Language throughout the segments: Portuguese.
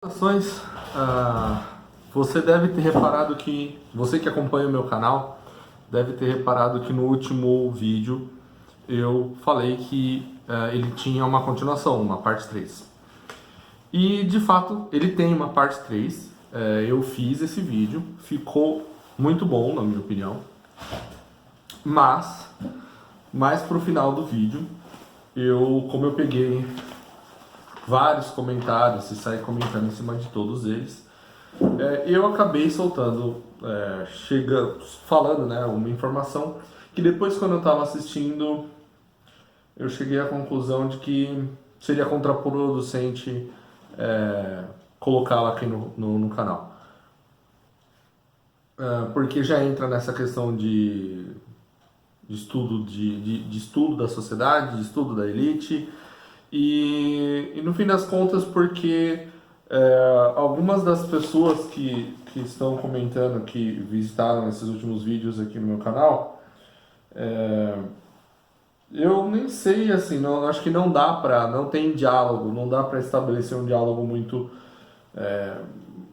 Ações, você deve ter reparado que, você que acompanha o meu canal, deve ter reparado que no último vídeo eu falei que ele tinha uma continuação, uma parte 3. E de fato ele tem uma parte 3. Eu fiz esse vídeo, ficou muito bom na minha opinião, mas mais pro final do vídeo, como eu peguei vários comentários e saí comentando em cima de todos eles, eu acabei soltando, falando, né, uma informação que depois, quando eu estava assistindo, eu cheguei à conclusão de que seria contraproducente colocá-la aqui no canal. Porque já entra nessa questão de estudo, de estudo da sociedade, de estudo da elite, e no fim das contas, porque algumas das pessoas que estão comentando, que visitaram esses últimos vídeos aqui no meu canal, eu nem sei, assim, não, acho que não tem diálogo, não dá pra estabelecer um diálogo muito,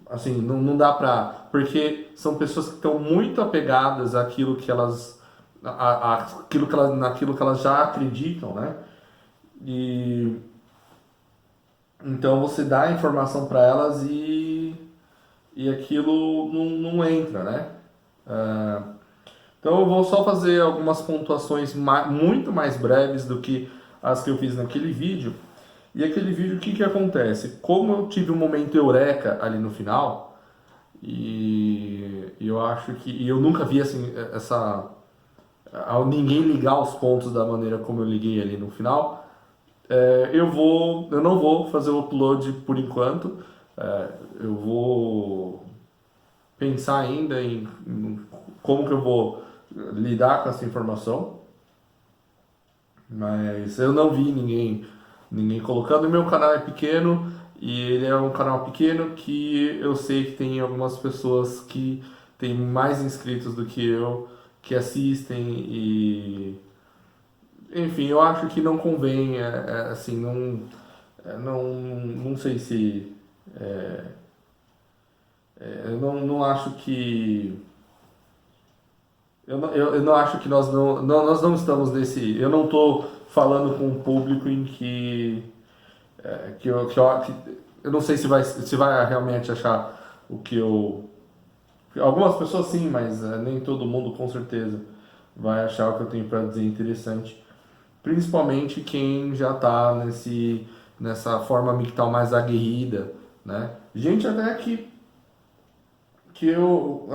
assim, não dá pra, porque são pessoas que estão muito apegadas àquilo que elas, naquilo que elas já acreditam, né? E então você dá a informação para elas e aquilo não entra, né? Então eu vou só fazer algumas pontuações muito mais breves do que as que eu fiz naquele vídeo. E aquele vídeo, o que acontece? Como eu tive um momento eureka ali no final, e eu acho que eu nunca vi assim ninguém ligar os pontos da maneira como eu liguei ali no final. Eu não vou fazer o upload por enquanto. Eu vou pensar ainda em como que eu vou lidar com essa informação, mas eu não vi ninguém colocando. O meu canal é pequeno e ele é um canal pequeno que eu sei que tem algumas pessoas que têm mais inscritos do que eu, que assistem e enfim, eu acho que não convém, assim, não sei se, eu não acho que, eu não acho que nós não estamos nesse, eu não estou falando com um público em que eu não sei se vai realmente achar o que algumas pessoas sim, mas nem todo mundo com certeza vai achar o que eu tenho para dizer interessante. Principalmente quem já está nessa forma mictal mais aguerrida, né? Gente até que eu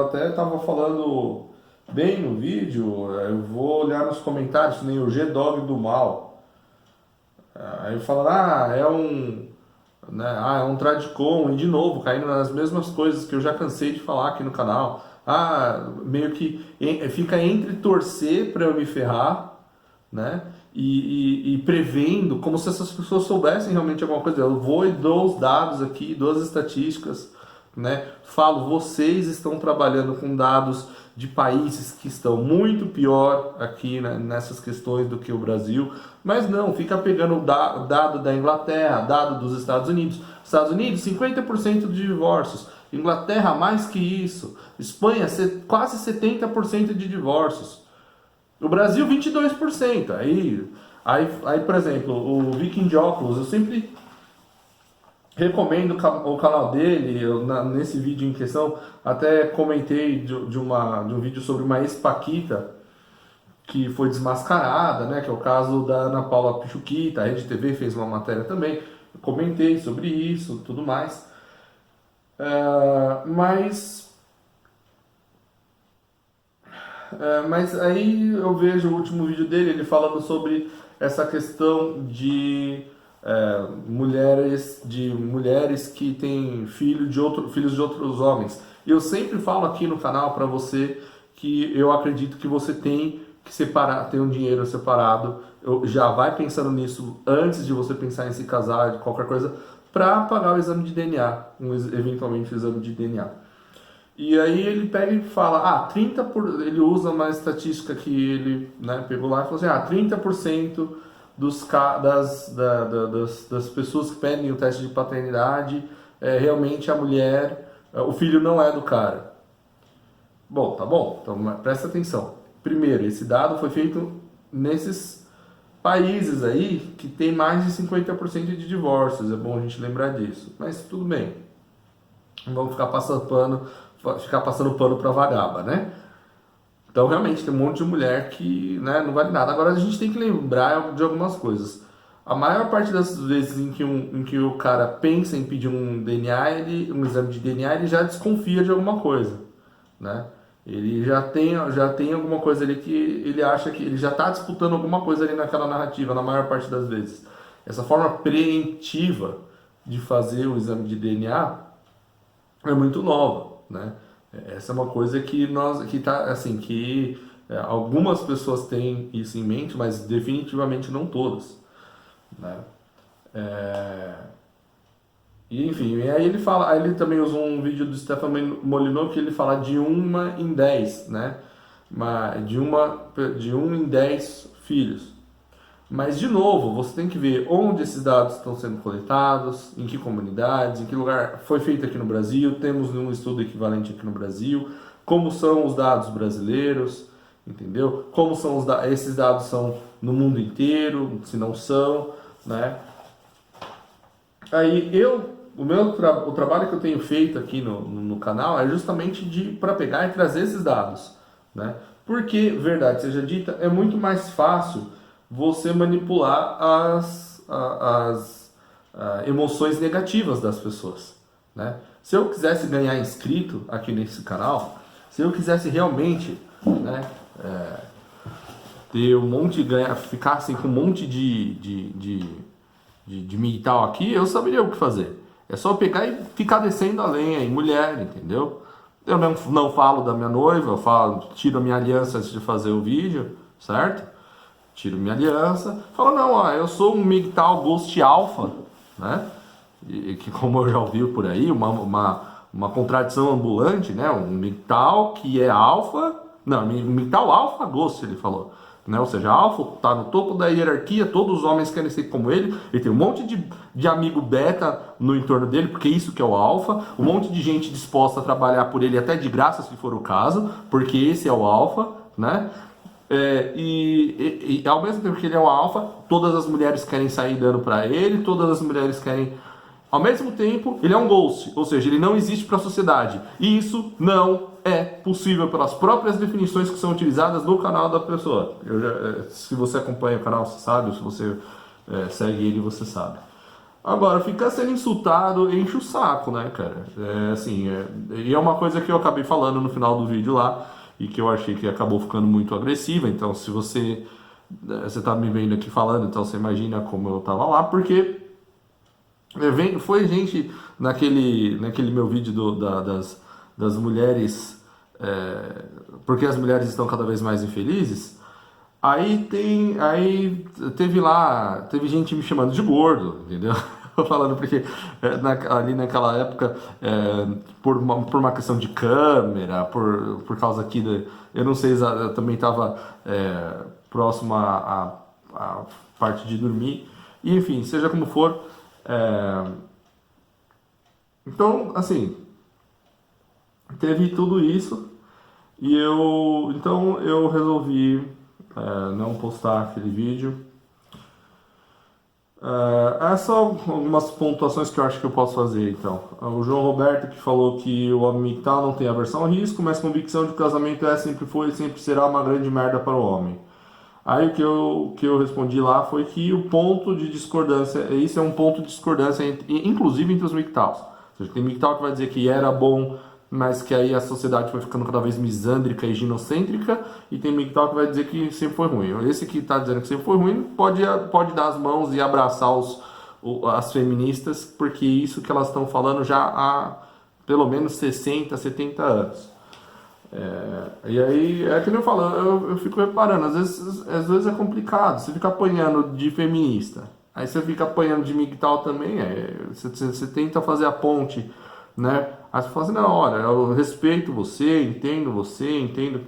até estava falando bem no vídeo, eu vou olhar nos comentários, que nem o G-Dog do Mal. Aí falando, é um Tradicon, e de novo, caindo nas mesmas coisas que eu já cansei de falar aqui no canal. Meio que fica entre torcer para eu me ferrar, né? E prevendo, como se essas pessoas soubessem realmente alguma coisa. Eu vou e dou os dados aqui, dou as estatísticas, né? Falo, vocês estão trabalhando com dados de países que estão muito pior aqui, né, nessas questões do que o Brasil, mas não, fica pegando o dado da Inglaterra, dado dos Estados Unidos. Estados Unidos, 50% de divórcios. Inglaterra, mais que isso. Espanha, quase 70% de divórcios. O Brasil, 22%. Aí, por exemplo, o Viking de óculos, eu sempre recomendo o canal dele. Nesse vídeo em questão, até comentei de um vídeo sobre uma ex-paquita que foi desmascarada, né? Que é o caso da Ana Paula Pichuquita. A Rede TV fez uma matéria também. Eu comentei sobre isso, tudo mais. Mas aí eu vejo o último vídeo dele, ele falando sobre essa questão de mulheres que têm filhos de outros homens. E eu sempre falo aqui no canal para você que eu acredito que você tem que separar, ter um dinheiro separado. Já vai pensando nisso antes de você pensar em se casar, de qualquer coisa, para pagar o exame de DNA, eventualmente o exame de DNA. E aí ele pega e fala, ele usa uma estatística que ele, né, pegou lá e falou assim, 30% das pessoas que pedem o teste de paternidade realmente a mulher, o filho não é do cara. Bom, tá bom, então presta atenção. Primeiro, esse dado foi feito nesses países aí que tem mais de 50% de divórcios, é bom a gente lembrar disso. Mas tudo bem, não vamos ficar passando pano pra vagaba, né? Então, realmente, tem um monte de mulher que, né, não vale nada. Agora, a gente tem que lembrar de algumas coisas. A maior parte das vezes em que o cara pensa em pedir um DNA, um exame de DNA, ele já desconfia de alguma coisa, né? Ele já tem alguma coisa ali que ele acha que ele já está disputando alguma coisa ali naquela narrativa, na maior parte das vezes. Essa forma preventiva de fazer o exame de DNA é muito nova, né? Essa é uma coisa que que tá assim, algumas pessoas têm isso em mente, mas definitivamente não todas, né? É, e enfim, e aí ele fala, aí ele também usou um vídeo do Stefan Molyneux que ele fala de 1 em 10, né? De 1 em 10 filhos. Mas, de novo, você tem que ver onde esses dados estão sendo coletados, em que comunidades, em que lugar foi feito aqui no Brasil, temos um estudo equivalente aqui no Brasil, como são os dados brasileiros, entendeu? Como são esses dados são no mundo inteiro, se não são, né? Aí o trabalho que eu tenho feito aqui no canal é justamente para pegar e trazer esses dados, né? Porque, verdade seja dita, é muito mais fácil você manipular as emoções negativas das pessoas, né? Se eu quisesse ganhar inscrito aqui nesse canal, se eu quisesse realmente, né, ter um monte ficar assim com um monte de militar aqui, eu saberia o que fazer. É só pegar e ficar descendo a lenha em mulher, entendeu? Eu não falo da minha noiva, tiro a minha aliança antes de fazer o vídeo, certo? Tiro minha aliança, falo, não, ó, eu sou um MGTOW Ghost Alpha, né? E que, como eu já ouvi por aí, uma contradição ambulante, né? Um MGTOW que é alfa, não, um MGTOW Alpha Ghost, ele falou. Né? Ou seja, Alpha está no topo da hierarquia, todos os homens querem ser como ele tem um monte de amigo beta no entorno dele, porque isso que é o Alpha, um monte de gente disposta a trabalhar por ele até de graça, se for o caso, porque esse é o Alpha, né? E ao mesmo tempo que ele é o alfa, todas as mulheres querem sair dando pra ele, todas as mulheres querem. Ao mesmo tempo, ele é um ghost, ou seja, ele não existe para a sociedade. E isso não é possível pelas próprias definições que são utilizadas no canal da pessoa. Se você acompanha o canal, você sabe, ou se você segue ele, você sabe. Agora, ficar sendo insultado enche o saco, né, cara? E é uma coisa que eu acabei falando no final do vídeo lá, e que eu achei que acabou ficando muito agressiva. Então, se você tá me vendo aqui falando, então você imagina como eu tava lá, porque foi gente naquele meu vídeo das mulheres, porque as mulheres estão cada vez mais infelizes. Aí teve gente me chamando de gordo, entendeu? Falando porque ali naquela época, por uma questão de câmera, por causa aqui, eu não sei, eu também estava próximo à parte de dormir, e enfim, seja como for, então, assim, teve tudo isso, então eu resolvi não postar aquele vídeo. Só algumas pontuações que eu acho que eu posso fazer, então. O João Roberto que falou que o homem MGTOW não tem aversão ao risco, mas convicção de que o casamento sempre foi e sempre será uma grande merda para o homem. Aí o que eu respondi lá foi que o ponto de discordância, isso é um ponto de discordância, inclusive entre os MGTOWs. Ou seja, tem MGTOW que vai dizer que era bom, mas que aí a sociedade foi ficando cada vez misândrica e ginocêntrica, e tem MGTOW que vai dizer que sempre foi ruim. Esse que está dizendo que sempre foi ruim pode dar as mãos e abraçar as feministas, porque isso que elas estão falando já há pelo menos 60, 70 anos. E aí, é que eu falo, eu fico reparando, às vezes é complicado, você fica apanhando de feminista, aí você fica apanhando de MGTOW também, você tenta fazer a ponte, né? Aí você fala assim, não, olha, eu respeito você, entendo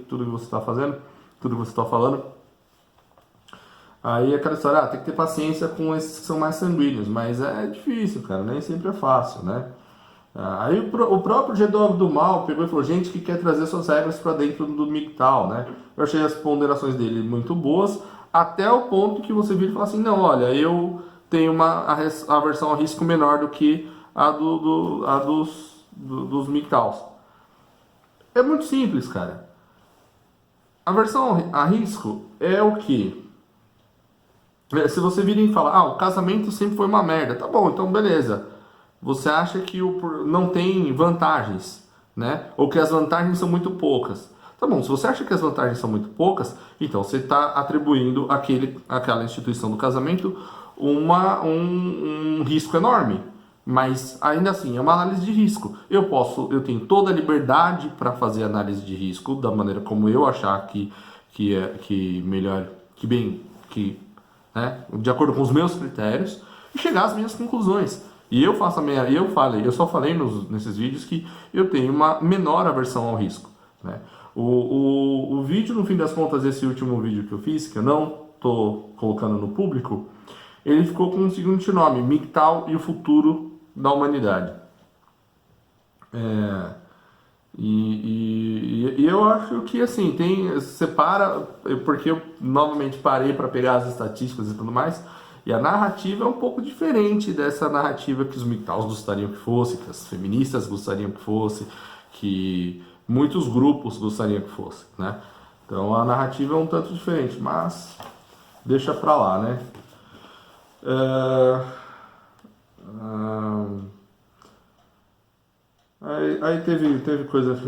tudo que você está fazendo, tudo que você está falando. Aí aquela história, tem que ter paciência com esses que são mais sanguíneos, mas é difícil, cara, nem sempre é fácil, né? Aí o próprio G-Dog do Mal pegou e falou, gente que quer trazer suas regras para dentro do MGTOW, né? Eu achei as ponderações dele muito boas, até o ponto que você vira e fala assim, não, olha, eu tenho a versão a risco menor do que a dos MGTOWs. É muito simples, cara. A versão a risco é o que? Se você vira e fala, o casamento sempre foi uma merda, tá bom, então beleza. Você acha que não tem vantagens, né? Ou que as vantagens são muito poucas. Tá bom, se você acha que as vantagens são muito poucas, então você está atribuindo àquela instituição do casamento um risco enorme. Mas ainda assim, é uma análise de risco. Eu tenho toda a liberdade para fazer análise de risco da maneira como eu achar que melhor, né, de acordo com os meus critérios, e chegar às minhas conclusões. E eu só falei nesses vídeos que eu tenho uma menor aversão ao risco, né? O vídeo, no fim das contas, esse último vídeo que eu fiz, que eu não estou colocando no público, ele ficou com o seguinte nome, MGTOW e o futuro da humanidade. E eu acho que assim, porque eu novamente parei para pegar as estatísticas e tudo mais, e a narrativa é um pouco diferente dessa narrativa que os MGTOWs gostariam que fosse, que as feministas gostariam que fosse, que muitos grupos gostariam que fosse, né? Então a narrativa é um tanto diferente, mas deixa pra lá, né? Aí teve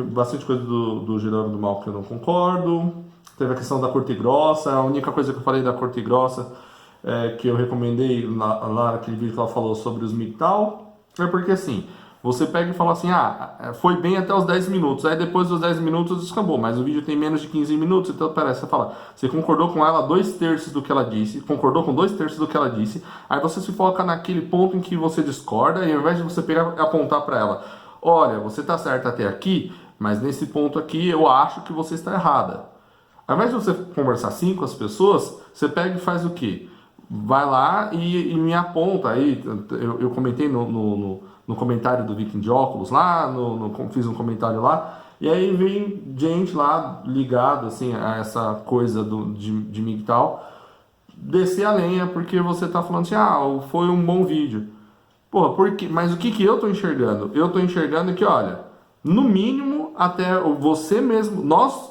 bastante coisa do Geraldo do Mal que eu não concordo. Teve a questão da corte grossa. A única coisa que eu falei da corte grossa que eu recomendei lá naquele vídeo que ela falou sobre os MGTOW é porque assim, você pega e fala assim, foi bem até os 10 minutos, aí depois dos 10 minutos descambou, mas o vídeo tem menos de 15 minutos, então parece, você concordou com ela 2/3 do que ela disse, concordou com 2/3 do que ela disse, aí você se foca naquele ponto em que você discorda, e ao invés de você pegar e apontar para ela, olha, você está certa até aqui, mas nesse ponto aqui eu acho que você está errada. Ao invés de você conversar assim com as pessoas, você pega e faz o quê? Vai lá e me aponta. Aí eu comentei no comentário do Viking de óculos lá, fiz um comentário lá, e aí vem gente lá ligada assim, a essa coisa de MGTOW descer a lenha porque você tá falando assim, foi um bom vídeo. Porra, mas o que eu tô enxergando? Eu tô enxergando que, olha, no mínimo, até você mesmo,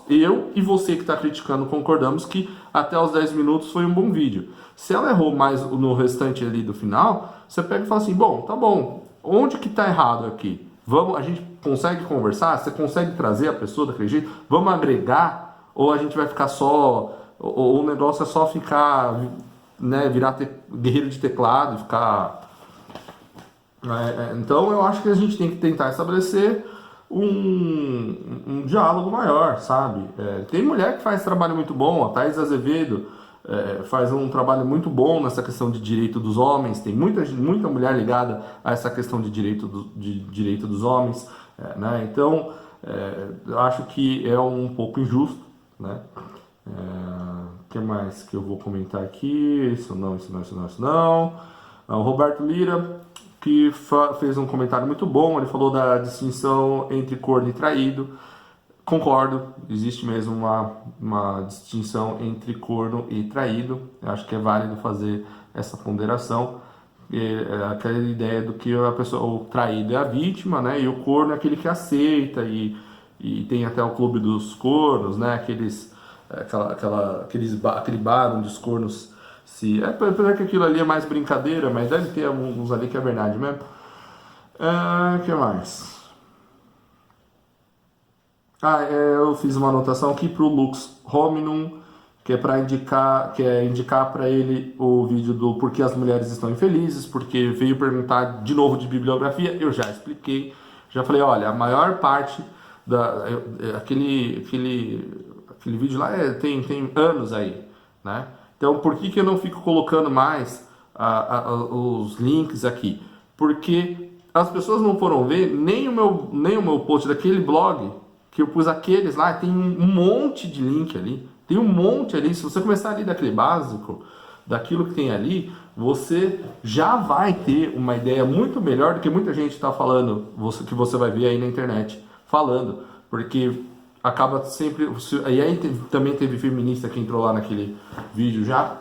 eu e você que está criticando, concordamos que até os 10 minutos foi um bom vídeo. Se ela errou mais no restante ali do final, você pega e fala assim, bom, tá bom, onde que tá errado aqui? A gente consegue conversar? Você consegue trazer a pessoa daquele jeito? Vamos agregar? Ou a gente vai ficar só, ou o negócio é só ficar, né, virar guerreiro de teclado e ficar... Então eu acho que a gente tem que tentar estabelecer um diálogo maior, sabe? Tem mulher que faz trabalho muito bom, a Thaís Azevedo faz um trabalho muito bom nessa questão de direito dos homens, tem muita mulher ligada a essa questão de direito dos homens, né? Então eu acho que é um pouco injusto, né? O que mais que eu vou comentar aqui? Isso não. O Roberto Lira, que fez um comentário muito bom, ele falou da distinção entre corno e traído. Concordo, existe mesmo uma distinção entre corno e traído. Eu acho que é válido fazer essa ponderação. Aquela ideia do que o traído é a vítima, né? E o corno é aquele que aceita, e tem até o clube dos cornos, né? Aquele bar onde os cornos apesar que aquilo ali é mais brincadeira, mas deve ter alguns ali que é verdade mesmo. O que mais? Eu fiz uma anotação aqui pro Lux Hominum, que é indicar para ele o vídeo do Porquê as Mulheres Estão Infelizes, porque veio perguntar de novo de bibliografia, eu já expliquei, já falei, olha, a maior parte aquele vídeo lá tem anos aí, né? Então, por que eu não fico colocando mais os links aqui? Porque as pessoas não foram ver nem o meu post daquele blog, que eu pus aqueles lá, tem um monte de link ali. Tem um monte ali. Se você começar ali daquele básico, daquilo que tem ali, você já vai ter uma ideia muito melhor do que muita gente está falando, que você vai ver aí na internet falando, porque acaba sempre... E aí também teve feminista que entrou lá naquele vídeo já,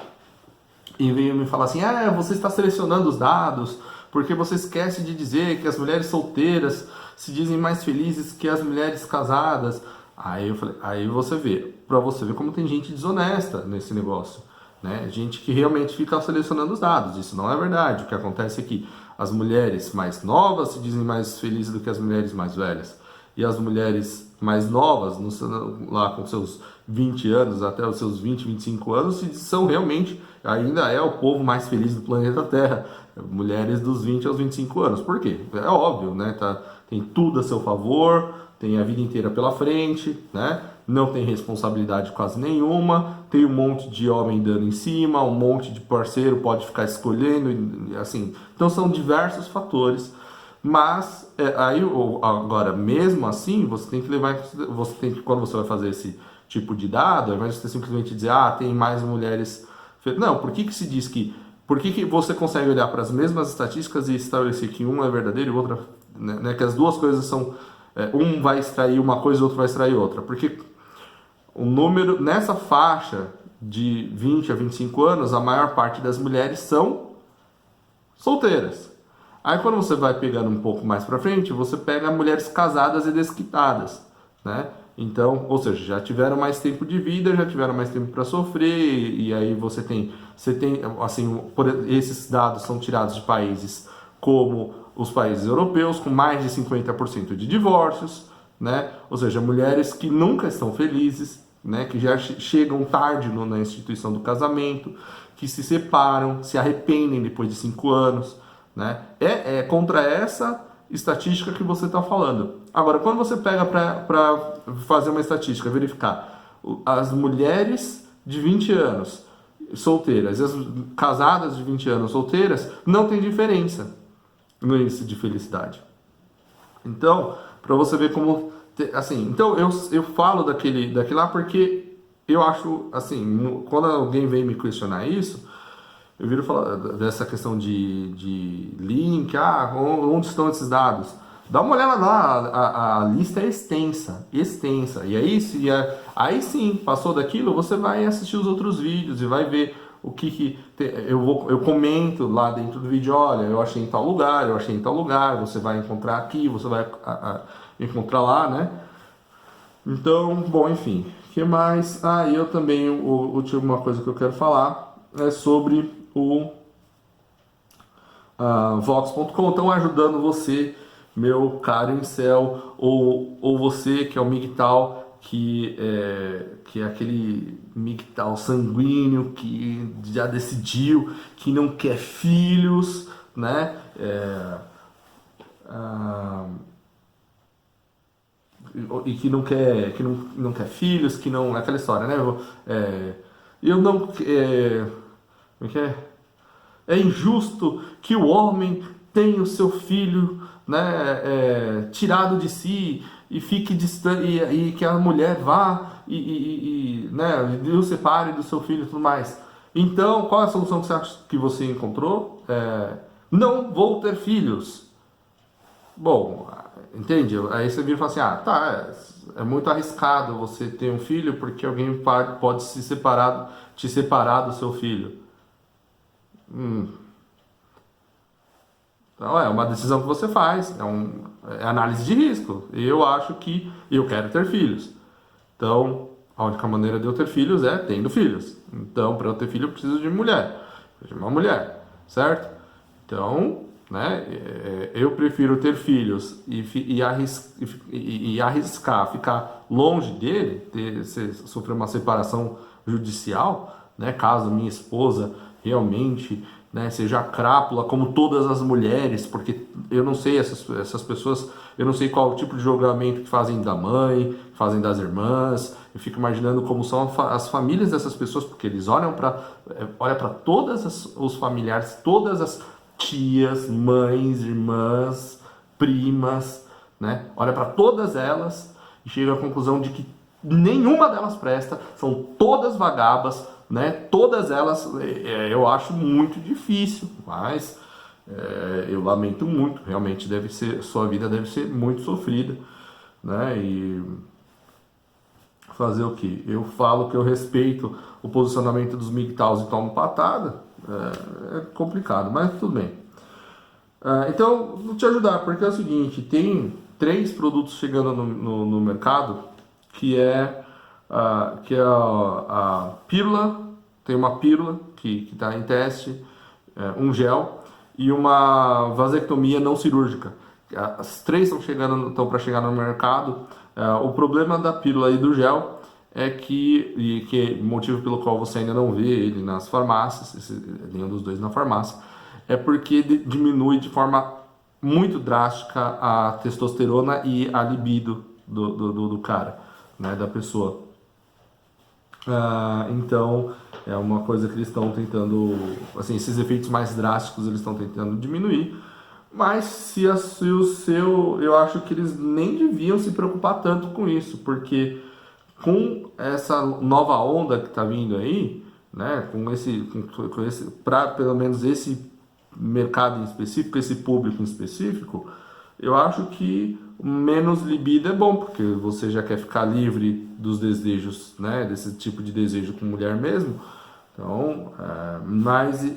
e veio me falar assim, você está selecionando os dados, porque você esquece de dizer que as mulheres solteiras se dizem mais felizes que as mulheres casadas. Aí eu falei, aí você vê, para você ver como tem gente desonesta nesse negócio, né? Gente que realmente fica selecionando os dados, isso não é verdade. O que acontece é que as mulheres mais novas se dizem mais felizes do que as mulheres mais velhas. E as mulheres mais novas, lá com seus 20 anos, até os seus 20, 25 anos, são realmente, ainda é o povo mais feliz do planeta Terra. Mulheres dos 20 aos 25 anos. Por quê? É óbvio, né? Tem tudo a seu favor, tem a vida inteira pela frente, né? Não tem responsabilidade quase nenhuma, tem um monte de homem dando em cima, um monte de parceiro pode ficar escolhendo, assim. Então são diversos fatores. Mas agora, mesmo assim, você tem que levar, quando você vai fazer esse tipo de dado, ao invés de você simplesmente dizer, tem mais mulheres. Não, por que se diz que. Por que você consegue olhar para as mesmas estatísticas e estabelecer que um é verdadeiro e o outro, né, que as duas coisas são. Um vai extrair uma coisa e o outro vai extrair outra? Porque o número, nessa faixa de 20 a 25 anos, a maior parte das mulheres são solteiras. Aí quando você vai pegando um pouco mais para frente, você pega mulheres casadas e desquitadas, né? Então, ou seja, já tiveram mais tempo de vida, já tiveram mais tempo para sofrer, e aí você tem, assim, esses dados são tirados de países como os países europeus, com mais de 50% de divórcios, né? Ou seja, mulheres que nunca estão felizes, né? Que já chegam tarde na instituição do casamento, que se separam, se arrependem depois de 5 anos, né? É contra essa estatística que você está falando. Agora, quando você pega para fazer uma estatística, verificar as mulheres de 20 anos solteiras e as casadas de 20 anos solteiras, não tem diferença no índice de felicidade. Então, para você ver como... Assim, então eu falo daquele lá porque eu acho, assim, quando alguém vem me questionar isso, eu viro falar dessa questão de link, onde estão esses dados? Dá uma olhada lá, a lista é extensa. E aí sim, passou daquilo, você vai assistir os outros vídeos e vai ver o que eu comento lá dentro do vídeo, olha, eu achei em tal lugar, você vai encontrar aqui, você vai encontrar lá, né? Então, bom, enfim, o que mais? Eu também, última coisa que eu quero falar é sobre o Vox.com. Estão ajudando você, meu caro incel, ou você que é o MGTOW, que é aquele MGTOW sanguíneo que já decidiu que não quer filhos, né? E que não quer filhos, que não... Aquela história, né? Eu não... como é que é? É injusto que o homem tenha o seu filho, né, tirado de si e fique distante, e que a mulher vá né, o separe do seu filho e tudo mais. Então, qual é a solução que você acha que você encontrou? Não vou ter filhos. Bom, entende? Aí você vira e fala assim, é muito arriscado você ter um filho porque alguém pode te separar do seu filho. Então é uma decisão que você faz, é análise de risco. Eu acho que eu quero ter filhos. Então, a única maneira de eu ter filhos é tendo filhos. Então, para eu ter filho, eu preciso de uma mulher, certo? Então, né, eu prefiro ter filhos e arriscar ficar longe dele, sofrer uma separação judicial, né, caso minha esposa realmente, né, seja crápula como todas as mulheres, porque eu não sei essas pessoas, eu não sei qual tipo de julgamento que fazem da mãe, fazem das irmãs. Eu fico imaginando como são as famílias dessas pessoas, porque eles olham para todas os familiares, todas as tias, mães, irmãs, primas, né? Olha para todas elas e chega à conclusão de que nenhuma delas presta, são todas vagabas, né? Todas elas eu acho muito difícil, mas eu lamento muito. Realmente sua vida deve ser muito sofrida, né? E fazer o quê? Eu falo que eu respeito o posicionamento dos MGTOWs e tomo patada. É complicado, mas tudo bem. Então, vou te ajudar, porque é o seguinte, tem 3 produtos chegando no mercado, que é, a pílula, tem uma pílula que está em teste, um gel e uma vasectomia não cirúrgica. As 3 estão para chegar no mercado. O problema da pílula e do gel é que motivo pelo qual você ainda não vê ele nas farmácias, nenhum dos dois na farmácia, é porque diminui de forma muito drástica a testosterona e a libido do cara, né, da pessoa. Então, é uma coisa que eles estão tentando, assim, esses efeitos mais drásticos eles estão tentando diminuir, mas se o seu, eu acho que eles nem deviam se preocupar tanto com isso, porque com essa nova onda que está vindo aí, né, com esse para pelo menos esse mercado em específico, esse público em específico, eu acho que menos libido é bom, porque você já quer ficar livre dos desejos, né, desse tipo de desejo com mulher mesmo. Então, mas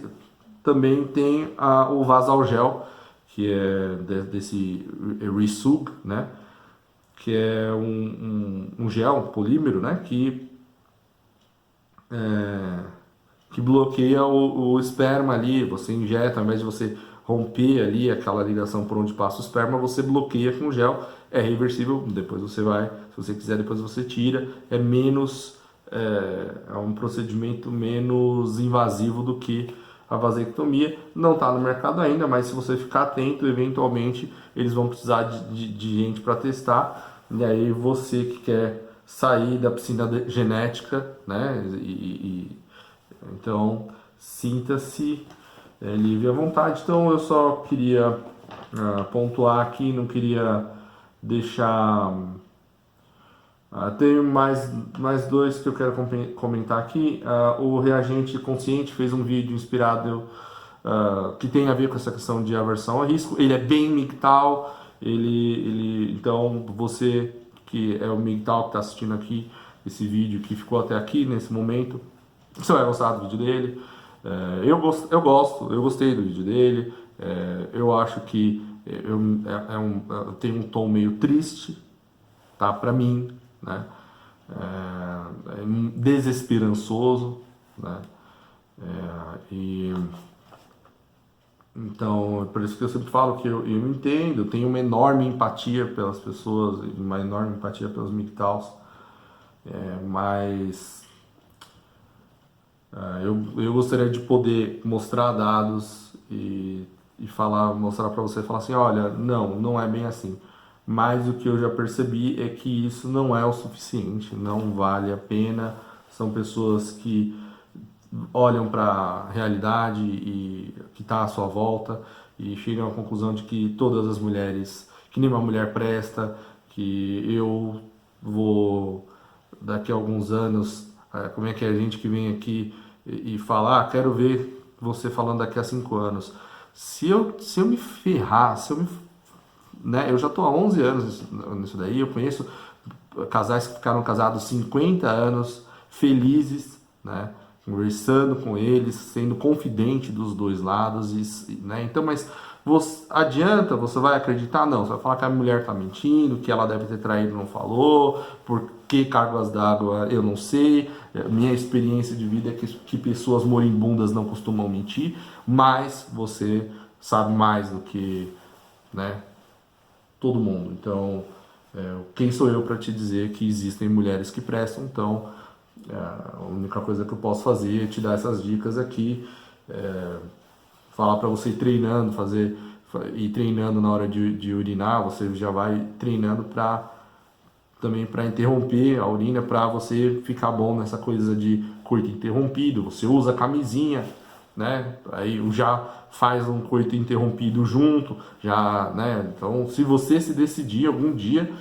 também tem o Vasalgel, que é desse Resug, né, que é um gel, um polímero, né, que bloqueia o esperma ali. Você injeta, ao invés de você romper ali aquela ligação por onde passa o esperma, você bloqueia com gel. É reversível, depois você vai, se você quiser, depois você tira. É menos, é um procedimento menos invasivo do que a vasectomia. Não está no mercado ainda, mas se você ficar atento, eventualmente eles vão precisar de gente para testar. E aí você que quer sair da piscina genética, né? Então sinta-se livre à vontade. Então eu só queria pontuar aqui, não queria deixar. Tem mais 2 que eu quero comentar aqui. O Reagente Consciente fez um vídeo inspirado que tem a ver com essa questão de aversão a risco. Ele é bem MGTOW. Então você que é o MGTOW que está assistindo aqui esse vídeo, que ficou até aqui nesse momento, você vai gostar do vídeo dele. Eu gostei do vídeo dele. Eu acho que tem um tom meio triste, tá, para mim, né? Desesperançoso, né? Então, é por isso que eu sempre falo que eu entendo, eu tenho uma enorme empatia pelas pessoas, uma enorme empatia pelos MGTOWs, mas eu gostaria de poder mostrar dados e mostrar para você e falar assim, olha, não é bem assim. Mas o que eu já percebi é que isso não é o suficiente, não vale a pena. São pessoas que olham para a realidade e que está à sua volta e chegam à conclusão de que todas as mulheres, que nenhuma mulher presta, que eu vou, daqui a alguns anos, como é que é a gente que vem aqui e fala, quero ver você falando daqui a 5 anos. Se eu me ferrar, né, eu já estou há 11 anos nisso daí, eu conheço casais que ficaram casados 50 anos, felizes, né, conversando com eles, sendo confidente dos dois lados, né, então, mas adianta, você vai acreditar? Não, você vai falar que a mulher está mentindo, que ela deve ter traído, não falou, por que cargas d'água eu não sei, minha experiência de vida é que pessoas moribundas não costumam mentir, mas você sabe mais do que, né, todo mundo. Então, quem sou eu para te dizer que existem mulheres que prestam? Então, a única coisa que eu posso fazer é te dar essas dicas aqui, falar para você ir treinando, ir treinando na hora de urinar, você já vai treinando também para interromper a urina, para você ficar bom nessa coisa de coito interrompido. Você usa camisinha, né? Aí já faz um coito interrompido junto, já, né? Então, se você se decidir algum dia,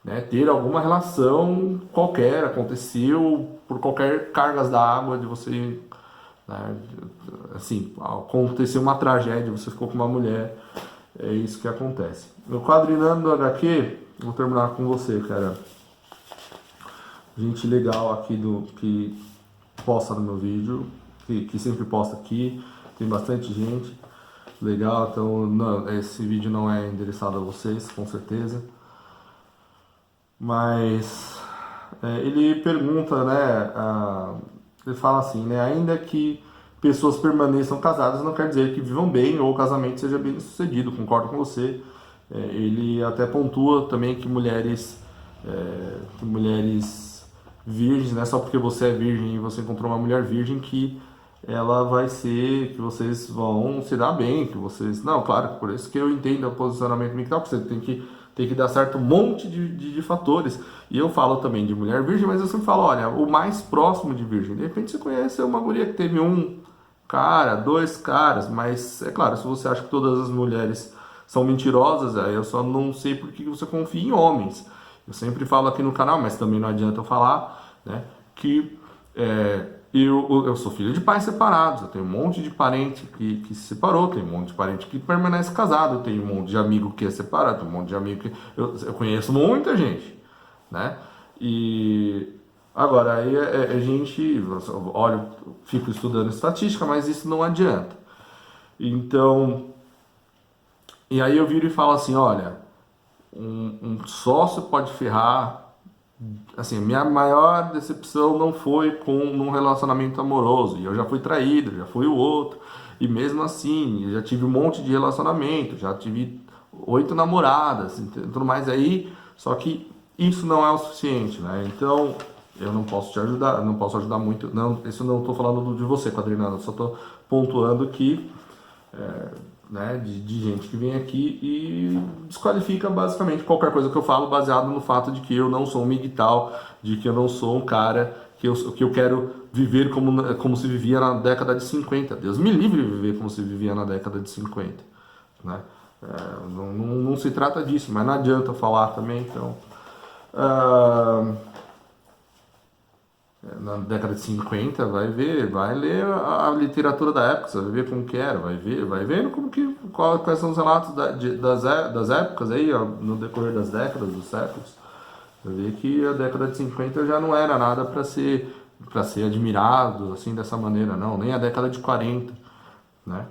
né, ter alguma relação qualquer, aconteceu por qualquer cargas da água de você, né, assim, aconteceu uma tragédia, você ficou com uma mulher, é isso que acontece. No quadrinando do HQ, vou terminar com você, cara. Gente legal aqui que posta no meu vídeo, que sempre posta aqui, tem bastante gente legal, então não, esse vídeo não é endereçado a vocês, com certeza. Mas ele pergunta, né, ele fala assim, né, ainda que pessoas permaneçam casadas, não quer dizer que vivam bem ou o casamento seja bem sucedido, concordo com você. Ele até pontua também que mulheres virgens, não é só porque você é virgem e você encontrou uma mulher virgem que ela vai ser, que vocês vão se dar bem, que vocês... Não, claro, por isso que eu entendo o posicionamento mictal, porque você tem que dar certo um monte de fatores. E eu falo também de mulher virgem, mas eu sempre falo, olha, o mais próximo de virgem. De repente você conhece uma mulher que teve um cara, dois caras, mas é claro, se você acha que todas as mulheres são mentirosas, aí eu só não sei por que você confia em homens. Eu sempre falo aqui no canal, mas também não adianta eu falar, né, que eu sou filho de pais separados, eu tenho um monte de parente que se separou, tenho um monte de parente que permanece casado, eu tenho um monte de amigo que é separado, tenho um monte de amigo que... Eu conheço muita gente, né? E agora, aí a gente, olha, fico estudando estatística, mas isso não adianta. Então, e aí eu viro e falo assim, olha, um sócio pode ferrar. Assim, minha maior decepção não foi com um relacionamento amoroso, e eu já fui traído, já fui o outro, e mesmo assim, eu já tive um monte de relacionamento, já tive 8 namoradas, e tudo mais aí, só que isso não é o suficiente, né? Então, eu não posso te ajudar, não posso ajudar muito, não, isso não estou falando de você, quadrinando, só estou pontuando que né, de gente que vem aqui e desqualifica basicamente qualquer coisa que eu falo, baseado no fato de que eu não sou um migtal, de que eu não sou um cara que eu quero viver como se vivia na década de 50. Deus me livre de viver como se vivia na década de 50. Né? Não se trata disso, mas não adianta falar também, então... na década de 50, vai ler a literatura da época, você vai ver como que era, vai vendo quais são os relatos das épocas aí, ó, no decorrer das décadas, dos séculos. Vai ver que a década de 50 já não era nada para ser admirado assim dessa maneira, não, nem a década de 40, né?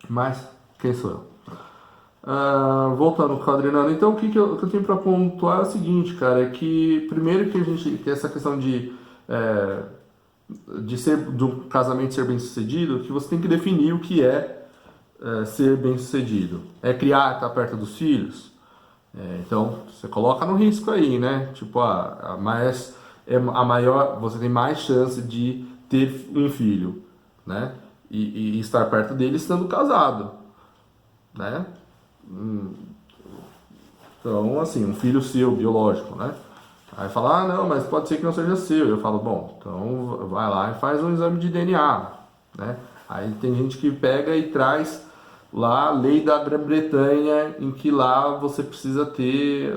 Mas quem sou eu? Voltando ao quadrinando, então o que eu tenho para pontuar é o seguinte, cara, é que primeiro que essa questão de um casamento ser bem sucedido, que você tem que definir o que é ser bem sucedido. É criar, estar perto dos filhos? Então você coloca no risco aí, né? Tipo, você tem mais chance de ter um filho, né? E estar perto dele estando casado, né? Então, assim, um filho seu, biológico, né? Aí fala, não, mas pode ser que não seja seu. Eu falo, bom, então vai lá e faz um exame de DNA, né? Aí tem gente que pega e traz lá a lei da Grã-Bretanha, em que lá você precisa ter,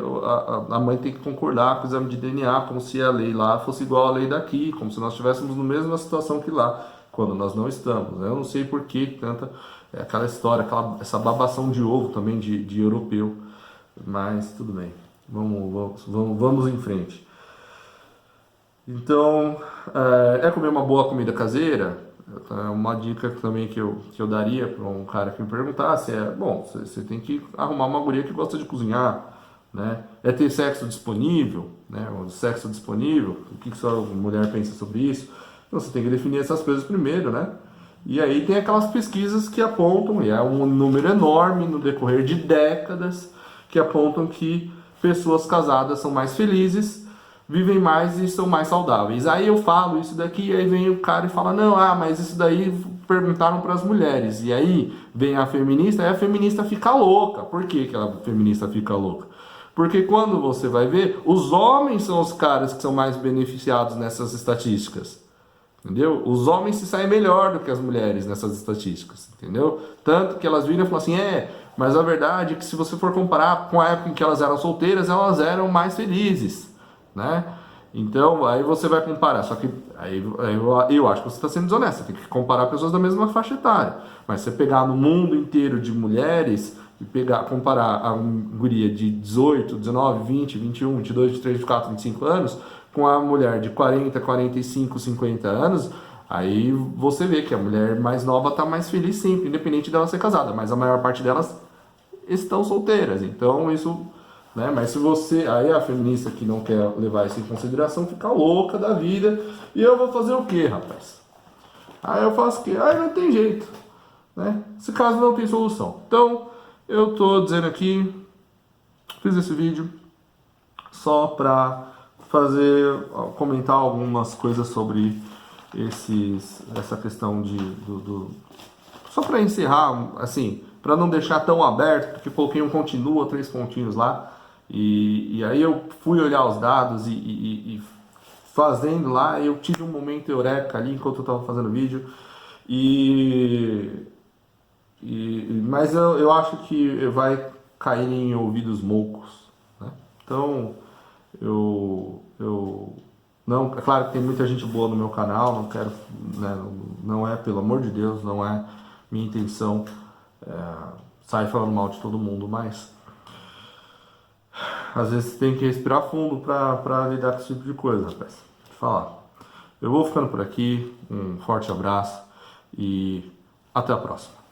a mãe tem que concordar com o exame de DNA, como se a lei lá fosse igual à lei daqui, como se nós estivéssemos na mesma situação que lá, quando nós não estamos. Eu não sei por que tanta... aquela história, essa babação de ovo também de europeu. Mas tudo bem. Vamos em frente. Então, comer uma boa comida caseira? Uma dica também que eu daria para um cara que me perguntasse bom, você tem que arrumar uma guria que gosta de cozinhar, né? É ter sexo disponível, né? O sexo disponível, o que sua mulher pensa sobre isso? Então, você tem que definir essas coisas primeiro, né? E aí tem aquelas pesquisas que apontam, e é um número enorme no decorrer de décadas, que apontam que pessoas casadas são mais felizes, vivem mais e são mais saudáveis. Aí eu falo isso daqui, e aí vem o cara e fala, não, mas isso daí perguntaram para as mulheres. E aí vem a feminista, e a feminista fica louca. Por que a feminista fica louca? Porque quando você vai ver, os homens são os caras que são mais beneficiados nessas estatísticas. Entendeu? Os homens se saem melhor do que as mulheres nessas estatísticas, entendeu? Tanto que elas viram e falam assim, mas a verdade é que se você for comparar com a época em que elas eram solteiras, elas eram mais felizes, né? Então, aí você vai comparar, só que aí eu acho que você está sendo desonesto, você tem que comparar pessoas da mesma faixa etária. Mas você pegar no mundo inteiro de mulheres e comparar a guria de 18, 19, 20, 21, 22, 23, 24, 25 anos com a mulher de 40, 45, 50 anos, aí você vê que a mulher mais nova está mais feliz sempre, independente dela ser casada, mas a maior parte delas estão solteiras. Então isso, né? Mas se você, aí a feminista que não quer levar isso em consideração fica louca da vida, e eu vou fazer o quê, rapaz? Aí eu faço o quê? Aí não tem jeito, né? Esse caso não tem solução. Então, eu tô dizendo aqui, fiz esse vídeo só para comentar algumas coisas sobre essa questão só para encerrar, assim, para não deixar tão aberto, porque coloquei um continua, 3 pontinhos lá, e aí eu fui olhar os dados e fazendo lá, eu tive um momento eureka ali enquanto eu estava fazendo o vídeo, mas eu acho que vai cair em ouvidos moucos, né? Então, não, é claro que tem muita gente boa no meu canal, não quero, né, não é, pelo amor de Deus, não é minha intenção sair falando mal de todo mundo, mas às vezes tem que respirar fundo para lidar com esse tipo de coisa, rapaz. Vou te falar. Eu vou ficando por aqui, um forte abraço e até a próxima.